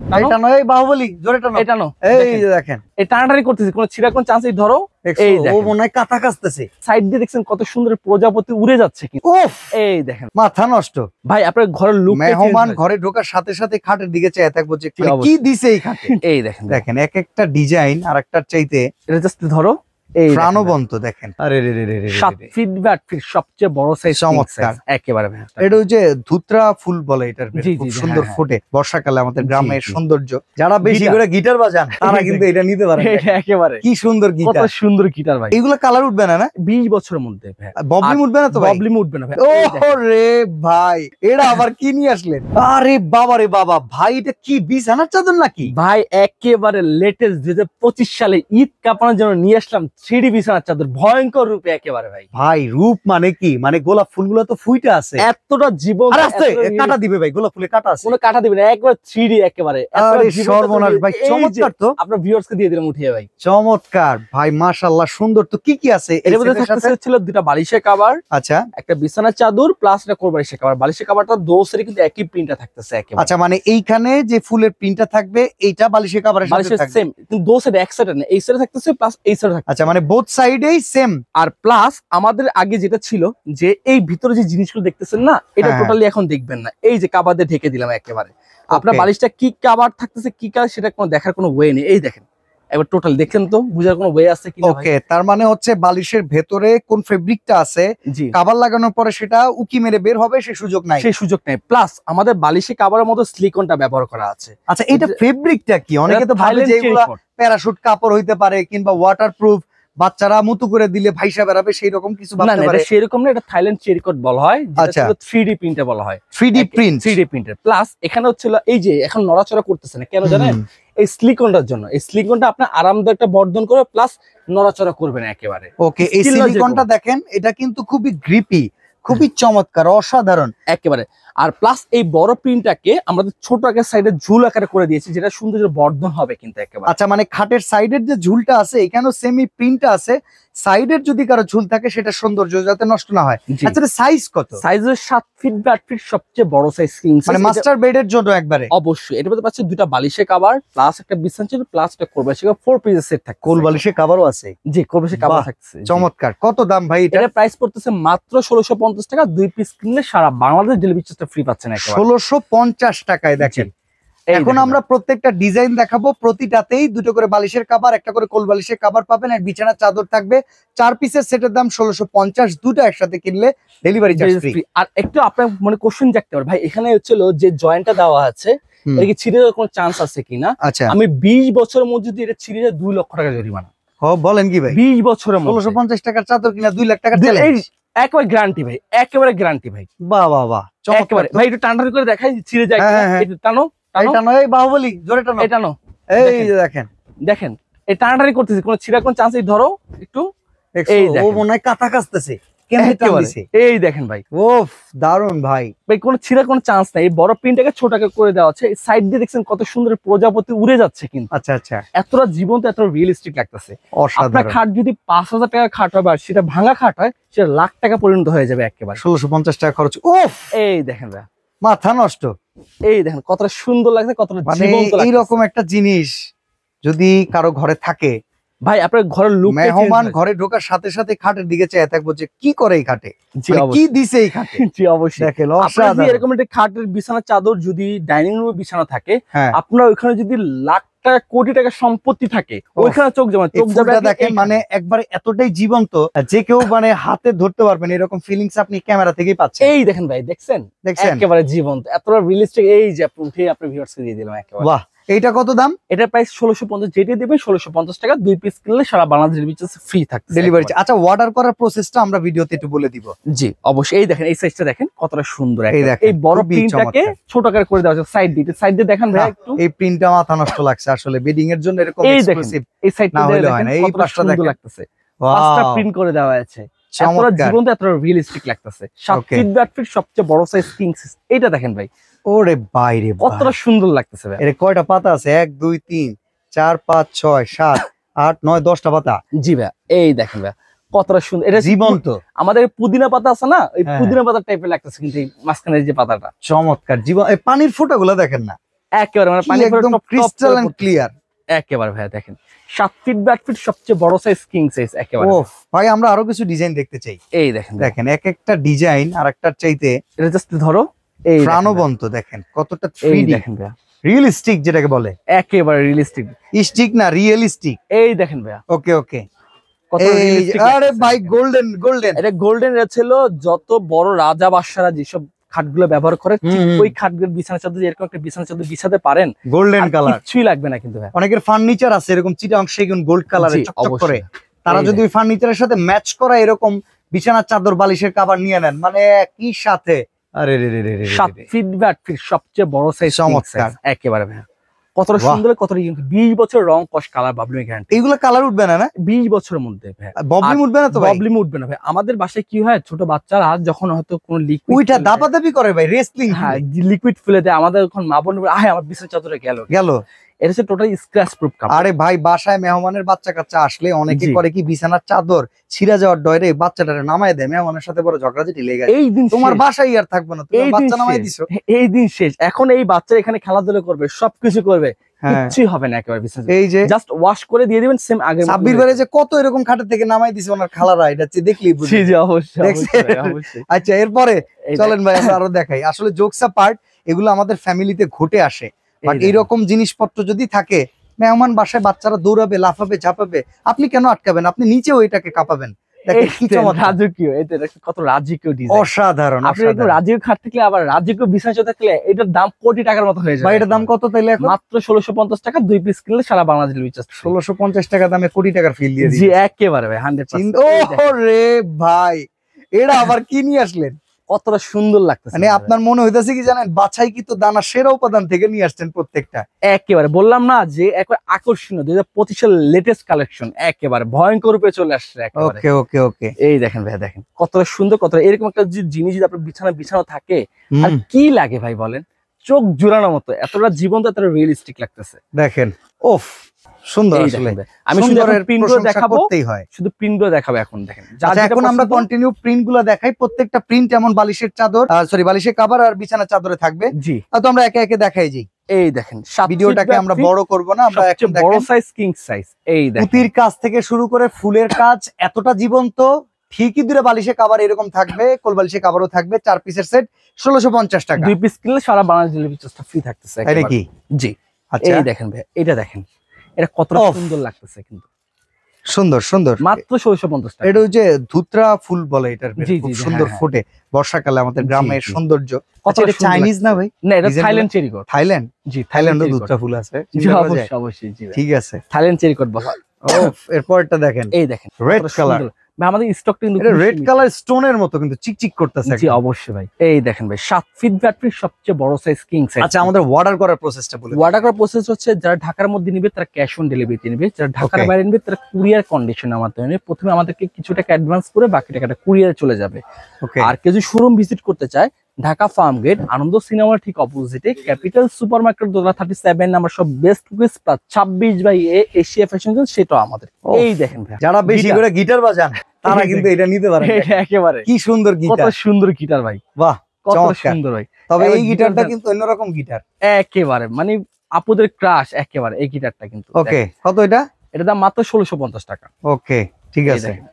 এটা নয় বাহুবলী, জোরে টানো। এটা নো, এই যে দেখেন এই টানাটানি করতেছি, কোনো ছিড়া কোন চান্স এই ধরো। এই ও মনে হয় কাঁথা কাচতেছে। সাইড দিয়ে দেখছেন কত সুন্দর প্রজাপতি উড়ে যাচ্ছে কিন্তু। উফ, এই দেখেন মাথা নষ্ট ভাই, আপনার ঘরের লুক, মেহমান ঘরে ঢোকার সাথে সাথে খাটের দিকে চেয়ে থাকবো যে কি দিছে এই খাটে। এই দেখেন দেখেন এক একটা ডিজাইন আর একটার চাইতে এটা জাস্ট ধরো, এই প্রাণবন্ত। দেখেন আরে রে রে রে রে 7 ফিট বাই 8 ফিট সবচেয়ে বড় সাইজ, চমৎকার একেবারে। এটা ওই যে ধুতরা ফুল বলে, এটার খুব সুন্দর ফুটে বর্ষাকালে আমাদের গ্রামের সৌন্দর্য। যারা বেশি করে গিটার বাজান তারা কিন্তু এটা নিতে পারে। একেবারে কি সুন্দর গিটার, কত সুন্দর গিটার ভাই। এগুলো কালার উঠবে না? 20 বছরের মধ্যে ববলিম উঠবে না তো? ববলিম উঠবে না ভাই। ও রে ভাই, এটা আবার কি নিয়ে আসলেন? আরে বাবা রে বাবা ভাই, এটা কি বিছানার চাদর নাকি ভাই? একেবারে লেটেস্ট 2025 সালে ঈদ কাপানোর জন্য নিয়ে আসলাম 3D বিছানার চাদর, ভয়ঙ্কর রূপে একেবারে ভাই। ভাই রূপ মানে কি, মানে গোলাপ ফুলগুলো তো ফুইটা আছে, এতটা জীবন কাটা দিবে ভাই, গোলাপ ফুলে কাটা আছে, কোনো কাটা দিবে না, একবার 3D একেবারে। আরে সর্বনাশ ভাই, চমৎকার তো। আপনার ভিউয়ার্স কে দিয়ে দিলাম উঠিয়ে ভাই। চমৎকার ভাই, মাশাআল্লাহ সুন্দর তো। কি কি আছে এর মধ্যে? থাকতেছে ছিল দুটো বালিশের কভার, আচ্ছা একটা বিছানার চাদর প্লাস একটা কোরবালিশের কভার। বালিশের কভারটা দোসেরই কিন্তু একই প্রিন্টটা থাকতেছে একেবারে। আচ্ছা, মানে এইখানে যে ফুলের প্রিন্টটা থাকবে এইটা বালিশের কভারের সাথে থাকবে সেম, কিন্তু দোসের এক সাইডে না, এই সাইডে থাকতেছে প্লাস এই সাইডে থাকতেছে। আচ্ছা, মানে বোথ সাইডেই সেম। আর প্লাস আমাদের আগে যেটা ছিল যে এই ভিতরে যে জিনিসগুলো দেখতেছেন না, এটা টোটালি এখন দেখবেন না। এই যে কাভার দিয়ে ঢেকে দিলাম একেবারে। আপনার বালিশটা কি কাভার থাকতেছে, কি কালার, সেটা কোনো দেখার কোনো ওয়ে নেই। এই দেখেন এবার টোটাল দেখেন তো, বুঝার কোনো ওয়ে আছে কিনা। ওকে, তার মানে হচ্ছে বালিশের ভেতরে কোন ফেব্রিকটা আছে, জি, কভার লাগানোর পরে সেটা উকি মেরে বের হবে, সেই সুযোগ নাই। সেই সুযোগ নেই। প্লাস আমাদের বালিশে কভারের মতো সিলিকনটা ব্যবহার করা আছে। আচ্ছা, এটা ফেব্রিকটা কি? অনেকে তো ভাবে যে এগুলা প্যারাশুট কাপড় হইতে পারে কিংবা ওয়াটারপ্রুফ, বাচ্চারা মুতু করে দিলে ভাইসা বেরাবে, সেই রকম কিছু ভাবতে পারে। না, সেরকম না, এটা থাইল্যান্ড চেরি কোট বলা হয়, যেটা 3D প্রিন্টে বলা হয়। 3D print, 3D printer. Plus এখানে হচ্ছে এই যে এখন নড়াচড়া করতেছে না কেন জানেন? এই সিলিকনটার জন্য। এই সিলিকনটা আপনার আরামদায়ক একটা বর্ধন করবে, প্লাস নড়াচড়া করবে না একেবারে। ওকে, এই সিলিকনটা দেখেন, এটা কিন্তু খুবই গ্রিপি, খুবই চমৎকার, অসাধারণ একেবারে। আর প্লাস এই বড় প্রিন্টটাকে আমাদের ছোট আকার সাইডে ঝুল আকারে করে দিয়েছি, যেটা সুন্দর বর্ধন হবে কিন্তু একেবারে। আচ্ছা, মানে খাটের সাইডের যে ঝুলটা আছে এখানেও সেমি প্রিন্টটা আছে, সাইডের যদি কারো ঝুল থাকে সেটা সৌন্দর্য যাতে নষ্ট না হয়। আচ্ছা, সাইজ কত? সাইজ 7 ফিট বাই 8 ফিট সবচেয়ে বড় সাইজ, মানে মাস্টার বেডের জন্য একবারে। অবশ্যই এটার মধ্যে পাচ্ছে দুটো বালিশের কভার প্লাস একটা বিছানা চাদর প্লাস একটা কোরবালিশের কভার, 4 পিসের সেট থাকে। কোরবালিশের কভারও আছে? জি, কোরবালিশের কভার থাকছে। চমৎকার। কত দাম ভাই এটা? এটার প্রাইস পড়তেছে মাত্র 1650 টাকা। 2 পিস কিনলে সারা বাংলাদেশ ডেলিভারি চার্জটা ফ্রি পাচ্ছেন একেবারে 1650 টাকায়। দেখেন এখন আমরা প্রত্যেকটা ডিজাইন দেখাবো, প্রতিটাতেই দুটো করে বালিশের কভার, একটা করে কোল বালিশের কভার পাবেন, আর বিছানার চাদর থাকবে। 4 পিসের সেটের দাম 1650, দুটো একসাথে কিনলে ডেলিভারি চার্জ ফ্রি। আর একটু আপনার মনে কোশ্চেন জাগতে পারে, ভাই এখানে হচ্ছিল যে জয়েন্টটা দেওয়া আছে, এটা কি ছিঁড়ে যাওয়ার কোনো চান্স আছে কিনা? আচ্ছা, আমি 20 বছরের মধ্যে যদি এটা ছিঁড়ে যায় 2 লক্ষ টাকা জরিমানা। বলেন কি ভাই? 20 বছরের মধ্যে 1650 টাকার চাদর কিনা 2 লাখ টাকা চ্যালেঞ্জ। একেবারে গ্যারান্টি ভাই, একেবারে গ্যারান্টি ভাই। বাহ বাহ বাহ, একেবারে ভাই। একটু টান করে দেখাই ছিঁড়ে যায় কিনা। একটু টানো, এটা নয় বাহুবলী, জোরে টানো। এটা নো, এই যে দেখেন দেখেন এই টানাটানি করতেছি, কোনো ছিঁড়া কোন চান্স, এই ধরো একটু। এই ও মনে হয় কাঁথা কাচতেছে, কেমনে টান দিছে। এই দেখেন ভাই, ওফ দারুন ভাই। ভাই কোনো ছিঁড়া কোনো চান্স নাই। এই বড় প্রিন্টটাকে ছোট করে দেওয়া আছে। এই সাইড দিয়ে দেখছেন কত সুন্দর প্রজাপতি উড়ে যাচ্ছে কিন্তু। আচ্ছা আচ্ছা, এতটা জীবন্ত, এত রিয়েলিস্টিক লাগতেছে। আপনার অসাধারণ। খাট যদি 5000 টাকা খাট হয়, আর সেটা ভাঙা খাট হয়, সেটা লাখ টাকা পরিণত হয়ে যাবে একেবারে। 1650 টাকা খরচ। উফ, এই দেখেন ভাই, মাথা নষ্ট। এই দেখেন কতটা সুন্দর লাগছে, কতটা জীবন্ত লাগছে। এইরকম একটা জিনিস যদি কারো ঘরে থাকে ভাই, আপনার ঘরের লুক, মেহমান ঘরে ঢোকার সাথে সাথে খাটের দিকে চেয়ে থাকবো যে কি করে এই খাটে, কি দিছে এই খাটে। জি অবশ্যই দেখেন অসাধারণ। এরকম একটা খাটের বিছানার চাদর যদি ডাইনিং রুমে বিছানা থাকে, আপনার ওইখানে যদি লাখ টাকা কোটি টাকা সম্পত্তি থাকে, ওইখানে চোখ যাবে দেখেন। মানে একবারে এতটাই জীবন্ত, যে কেউ মানে হাতে ধরতে পারবেন, এরকম ফিলিংস আপনি ক্যামেরা থেকেই পাচ্ছেন। এই দেখেন ভাই, দেখছেন একেবারে জীবন্ত, এতটা রিয়েলিস্টিক। এই যে আপনি উঠে আপনার ভিউয়ার্সকে দিয়ে দিলাম একেবারে। বাহ, এইটা কত দাম? এটার প্রাইস 1650, যেটা দেবে 1650 টাকা। 2 পিস কিনলে সারা বাংলাদেশ ফ্রি থাকছে ডেলিভারি। আচ্ছা, অর্ডার করার প্রসেসটা আমরা ভিডিওতে একটু বলে দিব। জি অবশ্যই। এই দেখেন এই সাইজটা দেখেন কতটা সুন্দর। এই বড় প্রিন্টটাকে ছোট আকারে করে দেওয়া আছে সাইড দিয়ে দেখেন ভাই একটু। এই প্রিন্টটা মাথা নষ্ট লাগছে আসলে, বেডিং এর জন্য এরকম এক্সক্লুসিভ। এই সাইডটা দেখেন এই পাশটা সুন্দর লাগতেছে, পাঁচটা প্রিন্ট করে দেওয়া আছে, এতটা জীবন্ত, এতটা রিয়েলিস্টিক লাগতেছে। 7 ফিট বাই 8 ফিট সবচেয়ে বড় সাইজ কিং সাইজ। এইটা দেখেন ভাই, ওরে বাইরে কতটা সুন্দর লাগতেছে ভাই। এর কয়টা পাতা আছে? 1 2 3 4 5 6 7 8 9 10টা পাতা। জি ভাই, এই দেখেন ভাই কতটা সুন্দর, এটা জীবন্ত। আমাদের পুদিনা পাতা আছে না, এই পুদিনা পাতা টাইপের লাগতেছে কিন্তু এই মাঝখানের যে পাতাটা। চমৎকার জীবন। এই পানির ফোঁটাগুলো দেখেন না, একেবারে মানে পানি একদম ক্রিস্টাল এন্ড ক্লিয়ার। একেবারে ভাই দেখেন 7 ফিট 8 ফিট সবচেয়ে বড় সাইজ কিং সাইজ একেবারে। ও ভাই আমরা আরো কিছু ডিজাইন দেখতে চাই। এই দেখেন দেখেন এক একটা ডিজাইন আরেকটার চাইতে এটা জাস্ট ধরো এই প্রাণবন্ত, দেখেন কতটা এই 3D দেখেন ভাই রিয়েলিস্টিক যেটাকে বলে, একেবারে রিয়েলিস্টিক স্টিক না রিয়েলিস্টিক। এই দেখেন ভাই ওকে ওকে কত এই রিয়েলিস্টিক। আরে ভাই গোল্ডেন গোল্ডেন, এটা গোল্ডেন ছিল যত বড় রাজা বাদশারা যেসব খাটগুলো ব্যবহার করে ঠিক ওই খাটগুলোর বিছানা চাদর এরকম একটা বিছানা চাদর বিছাতে পারেন গোল্ডেন কালার কিছুই লাগবে না কিন্তু ভাই। অনেকের ফার্নিচার আছে এরকম চিটাং সেগুন গোল্ড কালারে জি, চকচক করে, অবশ্যই। তারা এই যদি ওই ফার্নিচারের সাথে ম্যাচ করা এরকম বিছানার চাদর বালিশের কভার নিয়ে নেন, মানে কি সাথে আরে রে রে রে রে 7 ফিট 8 ফিট সবচেয়ে বড় সাইজ চমৎকার। একেবারে ভাই কতটা সুন্দর কতটা 20 বছর রং কস কালার বাবলি গ্যারান্টি। এইগুলো কালার উঠবে না? না 20 বছরের মধ্যে ভাই ববলিং উঠবে না তো ভাই? ববলিম উঠবে না ভাই। আমাদের বাসায় কি হয় ছোট বাচ্চারা যখন হয়তো কোন লিকুইড ওইটা দাপাদাপি করে ভাই রেসলিং, হ্যাঁ লিকুইড ফেলে দেয় আমাদের এখন মা বোন আয় আমার বিছানা চাদরে গেল গেল। এটা হচ্ছে টোটাল স্ক্র্যাচ প্রুফ কাপড়। আরে ভাই বাসায় মেহমানের বাচ্চা কাচ্চা আসলে অনেকে জি। করে কি বিছানার চাদর ছিঁড়া যাওয়ার ডরে বাচ্চাটারে নামায় দেয়, মেহমানের সাথে বড় ঝগড়াঝাটি লেগে যায়। এই দিন তোমার শেষ। বাসায় আর থাকবে না, তুমি এই দিন বাচ্চা নামাই শেষ। দিছো। এই দিন শেষ। এখন এই বাচ্চা এখানে খেলাধুলা করবে সবকিছু করবে হ্যাঁ কিছুই হবে না একেবারে বিছানা এই যে জাস্ট ওয়াশ করে দিয়ে দিবেন সেম আগের মতো সাব্বির হয়ে ভাই যে কত এরকম খাটের থেকে নামাই দিছে ওনার খালারা, এটা দেখলি যাবে। জি জি অবশ্যই দেখছেন? অবশ্যই, অবশ্যই। আচ্ছা এরপরে এই চলেন ভাই আমরা আরো দেখাই। আসলে জোকসা পার্ট এগুলো আমাদের ফ্যামিলিতে ঘটে আসে, বাট দেখেন। এইরকম জিনিসপত্র যদি থাকে মেহমান বাসায় বাচ্চারা দৌড়াবে লাফাবে ঝাঁপাবে, আপনি কেন আটকাবেন? আপনি নিচেও এটাকে কাঁপাবেন। দেখেন কি এইটা চমৎকার, রাজকীয় এটা দেখেন কত রাজকীয় ডিজাইন। অসাধারণ আপনি একটু অসাধারণ। রাজকীয় খাট থাকলে আবার রাজকীয় বিছানা থাকলে এটার দাম কোটি টাকার মতো হয়ে যাবে। ভাই এটার দাম কত তাইলে এখন? মাত্র 1650 টাকা 2 পিস কিনলে সারা বাংলাদেশ রিচার্জ 1650 টাকা দামে কোটি টাকার ফিল দিয়ে জি দিই। একেবারে ভাই 100%। ও রে ভাই এটা আবার কি নিয়ে আসলেন? কতটা সুন্দর লাগতেছে মানে আপনার মনে হইতাছে কি জানেন, বাছাই কি তো দানা সেরা উপাদান থেকে নিয়ে আসছেন প্রত্যেকটা। একেবারে বললাম না যে একবার আকর্ষণীয় 2025 এর লেটেস্ট কালেকশন একেবারে ভয়ঙ্কর রূপে চলে আসছে একেবারে। ওকে ওকে ওকে এই দেখেন ভাই দেখেন কতটা সুন্দর কতটা এরকম একটা জিনিস যদি আপনার বিছানা থাকে আর কি লাগে ভাই বলেন, চোখ জুড়ানোর মতো এতটা জীবন্ত এতটা রিয়েলিস্টিক লাগতেছে। দেখেন ওফ সুন্দর এই আসলে। দেখেন ভাই, আমি শুধু সুন্দরের প্রিন্ট গুলো প্রশংসা দেখাবো, করতেই হয়। শুধু প্রিন্ট গুলো দেখাবো এখন দেখেন। আচ্ছা, এখন আমরা কন্টিনিউ প্রিন্ট গুলো দেখাই। প্রত্যেকটা প্রিন্ট এমন বালিশের চাদর সরি বালিশের কভার আর বিছানার চাদরে থাকবে। জি তো আমরা একে একে দেখাই যাই। এই দেখেন ভিডিওটাকে আমরা বড় করব না, আমরা এখন বড় দেখেন সাইজ কিং সাইজ। এই দেখেন পুতির কাজ থেকে শুরু করে ফুলের কাজ এতটা জীবন্ত। ঠিকই দূরে বালিশের কভার এরকম থাকবে, কোল বালিশের কভারও থাকবে। 4 পিসের সেট 1650 টাকা। 2 পিস কিনলে সারা বাংলাদেশ ডেলিভারি চার্জটা ফ্রি থাকতেছে তাই নাকি? জি আচ্ছা এই দেখেন ভাই এটা দেখেন এটা কতটা ওফ। সুন্দর লাগতেছে কিন্তু সুন্দর সুন্দর। মাত্র 1650 টাকা। এটা ওই যে ধুতরা ফুল বলে, এটার বেশ জি, খুব জি, সুন্দর হ্যাঁ, ফোটে বর্ষাকালে আমাদের জি, গ্রামের জি। সৌন্দর্য। কতটা আচ্ছা এটা সুন্দর চাইনিজ না ভাই? না এটা design Thailand cherry code. Thailand? জি থাইল্যান্ডও চেরি দুধটা ফুল আছে, জি চিন্তা করা যায়? অবশ্যই অবশ্যই জি ভাই ঠিক আছে। থাইল্যান্ড চেরি কোড বলা। এরপরটা দেখেন এই দেখেন রেড কতটা কালার। সুন্দর। ভাই আমাদের স্টকটা কিন্তু এটা খুব রেড সীমিত। কালার স্টোনের মতো কিন্তু চিকচিক করতেছে জি একদম। অবশ্যই ভাই এই দেখেন ভাই 7 ফিট 8 ফিট সবচেয়ে বড় সাইজ কিং সাইজ। আচ্ছা আমাদের অর্ডার করার প্রসেসটা বলে দিন। ওয়াটার করার প্রসেস হচ্ছে যারা ঢাকার মধ্যে নিবে তারা ক্যাশ অন ডেলিভারিতে নিবে, যারা ঢাকার Okay. বাইরে নিবে তারা কুরিয়ার কন্ডিশনের মাধ্যমে নিবে। প্রথমে আমাদেরকে কিছু টাকা অ্যাডভান্স করে বাকি টাকাটা কুরিয়ারে চলে যাবে। ওকে আর কেউ যদি শোরুম ভিজিট করতে চায় ঢাকা ফার্ম গেট আনন্দ সিনেমার ঠিক অপোজিটে ক্যাপিটাল সুপার মার্কেট দোতলা 37 নাম্বার সব best cookies plus 26/A Asia fashion zone সেটাও আমাদের। ওহ। এই দেখেন ভাই যারা বেশি গিটার। করে গিটার বাজান তারা এই কিন্তু এটা নিতে পারে। এটা একেবারে কি সুন্দর কত গিটার, সুন্দর গিটার ভাই, বাহ কত চমৎকার। সুন্দর ভাই। তবে এবার এই গিটারটা গিটারটা- কিন্তু অন্যরকম গিটার। একেবারে মানে আপুদের ক্রাশ একেবারে এই গিটারটা কিন্তু। ওকে কত এটা? এটা দাম মাত্র 1650 টাকা। ওকে ঠিক এই আছে। দেখেন।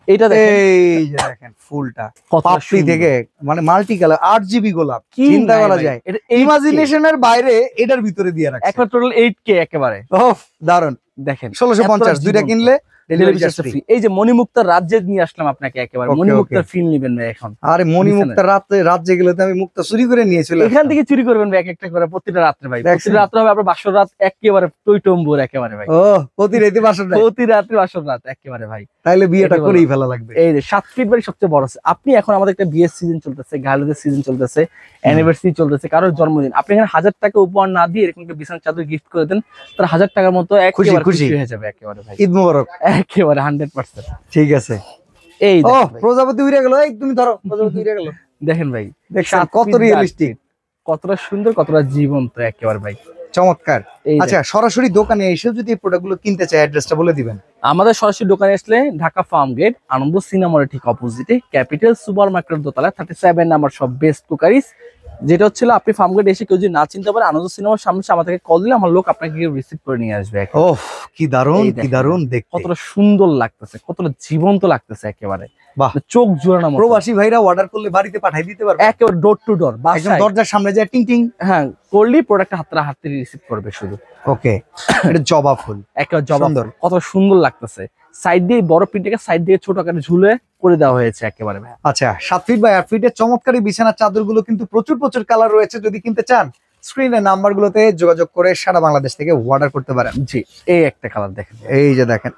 এইটা দেখেন এই যে দেখেন ফুলটা কতটা পাপড়ি সুন্দর। থেকে মানে মাল্টি কালার 8 GB গোলাপ, কি চিন্তা নাই করা ভাই, যায়। এটা 8K ইমাজিনেশনের বাইরে এটার ভিতরে দিয়ে রাখছে। একবার টোটাল 8K একেবারে ওহ দারুন। দেখেন 1650 এতটা দুইটা জীবন্ত। কিনলে delivery charge Delivery free. free। এই যে মণিমুক্তার রাজ্যে নিয়ে আসলাম আপনাকে একেবারে Okay, মণিমুক্তার okay. ফিল নেবেন ভাই এখন। আরে মণিমুক্তা রাজ্যে গেলে তো আমি মুক্তা চুরি করে নিয়ে চলে এখান থেকে চুরি করবেন ভাই এক একটা করে প্রতিটা রাত্রে ভাই। দেখছেন? প্রতিটা রাত্রে হবে আপনার বাসর রাত একেবারে টইটম্বুর একেবারে ভাই। ও প্রতি রাতে বাসর নাই, প্রতি রাত্রে বাসর রাত একেবারে ভাই। তাইলে বিয়েটা একেবারে। করেই ফেলা লাগবে। এই যে 7 ফিট বাড়ি সবচেয়ে বড় আছে। আপনি এখন আমাদের একটা বিয়ের সিজন চলতেছে, গার্লদের সিজন চলতেছে, অ্যানিভার্সারি চলতেছে, কারোর জন্মদিন, আপনি এখানে 1000 টাকা উপহার না দিয়ে এরকম একটা বিছানার চাদর গিফট করে দেন, তার 1000 টাকার মতো একেবারে খুশি। খুশি হয়ে যাবে একেবারে ভাই। ঈদ মোবারক। একেবারে 100%। ঠিক আছে। এই ও দেখেন ভাই, প্রজাপতি উড়ে গেল, এই তুমি ধরো প্রজাপতি উড়ে গেল। দেখেন ভাই দেখছেন 7 কত feet by 8 রিয়েলিস্টিক, feet, কতটা সুন্দর কতটা জীবন্ত একেবারে ভাই। চমৎকার। এই আচ্ছা সরাসরি দোকানে এসে যদি এই প্রোডাক্টগুলো কিনতে চাই অ্যাড্রেসটা বলে দিবেন। আমাদের সরাসরি দোকানে আসলে ঢাকা ফার্ম গেট আনন্দ সিনেমার ঠিক অপোজিটে ক্যাপিটাল সুপার মার্কেট দোতলা 37 নাম্বার সব বেস্ট কুকারিজ যেটা হচ্ছিল আপনি ফার্মগেট এসে কেউ যদি না চিনতে পারে আনন্দ সিনেমার সামনে এসে আমাদেরকে কল দিলে আমার লোক আপনাকে রিসিভ করে নিয়ে আসবে। ওহ কি দারুণ, এই কি দেখেন, দারুণ দেখতে। কতটা সুন্দর লাগতেছে, কতটা জীবন্ত লাগতেছে একেবারে, বাহ। চোখ জোড়ানো মতো। প্রবাসী ভাইরা অর্ডার করলে বাড়িতে পাঠিয়ে দিতে পারবে একেবারে ডোর টু ডোর, একদম দরজার সামনে যায় টিং টিং। হ্যাঁ, করলেই প্রোডাক্ট হাতে রিসিভ করবে শুধু। ওকে, এটা জবা ফুল, একেবারে জবা সুন্দর। ফুল, কত সুন্দর লাগতেছে। সাইড দিয়ে বড় প্রিন্টটাকে সাইড দিয়ে ছোট আকারে ঝুলে করে দেওয়া হয়েছে একেবারে। আচ্ছা 7 ফিট বাই 8 ফিটের চমৎকারী বিছানার চাদরগুলো কিন্তু প্রচুর প্রচুর কালার রয়েছে। যদি কিনতে চান স্ক্রিনের নাম্বারগুলোতে যোগাযোগ করে সারা বাংলাদেশ থেকে অর্ডার করতে পারেন। জি, এই একটা কালার দেখেন, এই যে দেখেন,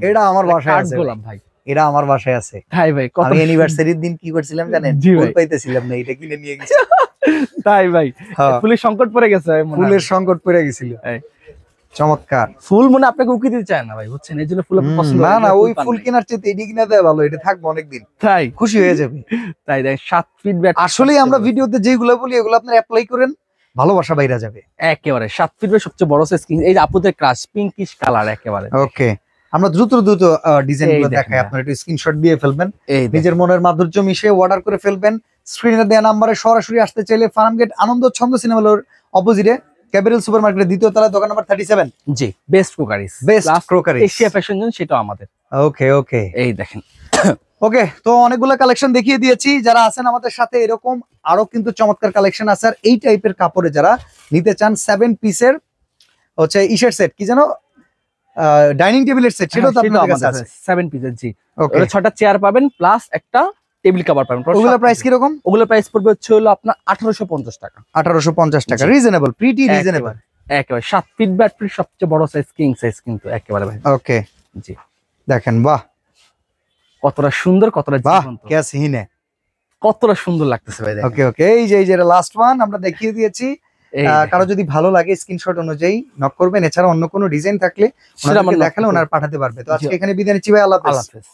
এটা আমার বাসায় আছে গোলাপ ভাই, এটা আমার বাসায় আছে। তাই ভাই, কত আমি অ্যানিভার্সারির দিন কি করছিলাম জানেন? জি ভাই। ফুল পাইতেছিলাম না, এটা কিনে নিয়ে গেছি। তাই ভাই, হ্যাঁ, ফুলের সংকট পড়ে গেছে মনে হয়। ফুলের সংকট পড়ে গেছিল। এই। চমৎকার ফুল মনে আপনাকে উকি দিতে চায় না ভাই, বুঝছেন, এই জন্য ফুল আপনি পছন্দ না করেন না, ওই পান ফুল নাই। কেনার চেয়ে এটি কিনা দেয় ভালো, এটা থাকবে অনেকদিন, তাই খুশি হয়ে যাবে। তাই দেখ 7 ফিট ব্যাট আসলে আমরা ভিডিওতে যেগুলো বলি এগুলো আপনারা অ্যাপ্লাই করেন, ভালোবাসা বাইরা যাবে। একেবারে 7 ফিট ব্যাট সবচেয়ে বড় সাইজ কিং, এই যে আপুদের ক্রাশ পিঙ্কিশ কালার একেবারে। ওকে, আমরা দ্রুত দ্রুত ডিজাইন গুলো এই দেখেন দেখাই, আপনারা একটু স্ক্রিনশট দিয়ে ফেলবেন, এই দেখেন, নিজের মনের মাধুর্য মিশিয়ে অর্ডার করে ফেলবেন। স্ক্রিনে দেওয়া নাম্বারে সরাসরি আসতে চাইলে ফার্মগেট আনন্দ ছন্দ সিনেমার অপোজিটে ক্যাপিটাল সুপারমার্কেটের দ্বিতীয় তলায় দোকান নাম্বার 37। জি, best cookeries, best crockeries. Asia fashion zone, সেটাও আমাদের। ওকে ওকে এই দেখেন, ওকে, তো অনেকগুলো কালেকশন দেখিয়ে দিয়েছি। যারা আছেন আমাদের সাথে এরকম আরো কিন্তু চমৎকার কালেকশন আছে। আর এই টাইপের কাপড়ে যারা নিতে চান 7 পিসের হচ্ছে ইশের সেট, কি জানো, ডাইনিং টেবিলের সেট, সেটাও তো আপনাদের কাছে আছে। 7 পিসের, জি। ওকে, ওটা 6টা চেয়ার পাবেন প্লাস একটা টেবিল কভার পাবেন। ওগুলোর প্রাইস কি রকম? ওগুলোর প্রাইস পড়বে হচ্ছে হলো আপনার 1850 টাকা। 1850 টাকা, জি। Reasonable, pretty reasonable. একেবারে 7 ফিট ব্যাটারির সবচেয়ে বড় সাইজ কিং সাইজ কিন্তু একেবারে ভাই। ওকে, জি, দেখেন, বাহ কতটা সুন্দর, কতটা বাহ, জীবন্ত, ক্যা সিন হ্যায়। কতটা সুন্দর লাগতেছে ভাই দেখেন। ওকে ওকে, এই যে লাস্ট ওয়ান আমরা দেখিয়ে দিয়েছি। এই কারো যদি ভালো লাগে স্ক্রিনশট অনুযায়ী নক করবেন। এছাড়া অন্য কোনো ডিজাইন থাকলে সেটা ওনাকে আমার দেখালে knock ওনার পাঠাতে পারবে। তো জি। আজকে এখানে বিদায় নিচ্ছি ভাই, আল্লাহ হাফেজ। আল্লাহ হাফেজ।